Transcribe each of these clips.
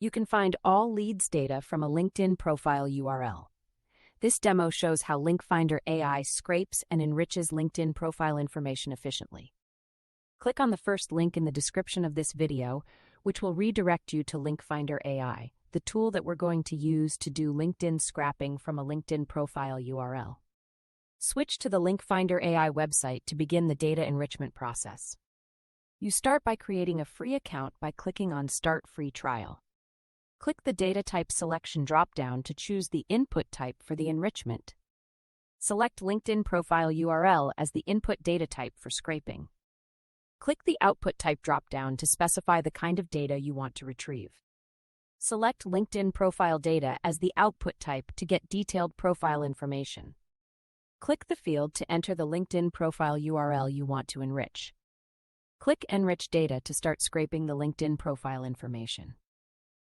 You can find all leads data from a LinkedIn profile URL. This demo shows how LinkFinder AI scrapes and enriches LinkedIn profile information efficiently. Click on the first link in the description of this video, which will redirect you to LinkFinder AI, the tool that we're going to use to do LinkedIn scrapping from a LinkedIn profile URL. Switch to the LinkFinder AI website to begin the data enrichment process. You start by creating a free account by clicking on Start Free Trial. Click the Data Type Selection dropdown to choose the input type for the enrichment. Select LinkedIn Profile URL as the input data type for scraping. Click the Output Type dropdown to specify the kind of data you want to retrieve. Select LinkedIn Profile Data as the output type to get detailed profile information. Click the field to enter the LinkedIn Profile URL you want to enrich. Click Enrich Data to start scraping the LinkedIn profile information.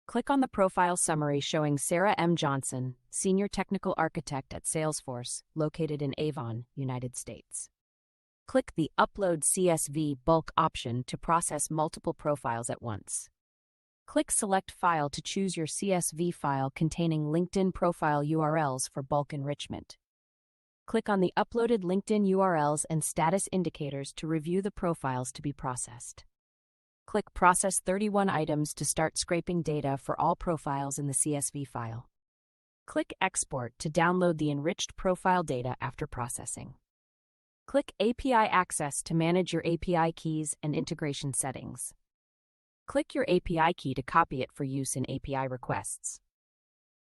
Click on the profile summary showing Sarah M. Johnson, Senior Technical Architect at Salesforce, located in Avon, United States. Click the Upload CSV bulk option to process multiple profiles at once. Click Select File to choose your CSV file containing LinkedIn profile URLs for bulk enrichment. Click on the uploaded LinkedIn URLs and status indicators to review the profiles to be processed. Click Process 31 items to start scraping data for all profiles in the CSV file. Click Export to download the enriched profile data after processing. Click API Access to manage your API keys and integration settings. Click your API key to copy it for use in API requests.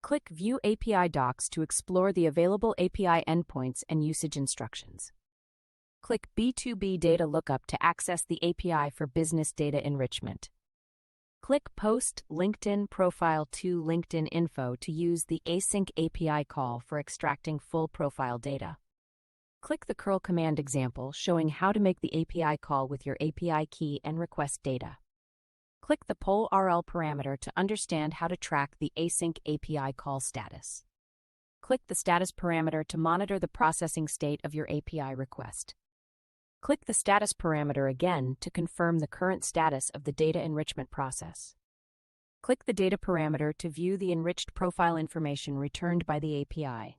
Click View API Docs to explore the available API endpoints and usage instructions. Click B2B Data Lookup to access the API for business data enrichment. Click Post LinkedIn Profile to LinkedIn Info to use the async API call for extracting full profile data. Click the curl command example showing how to make the API call with your API key and request data. Click the poll RL parameter to understand how to track the async API call status. Click the status parameter to monitor the processing state of your API request. Click the status parameter again to confirm the current status of the data enrichment process. Click the data parameter to view the enriched profile information returned by the API.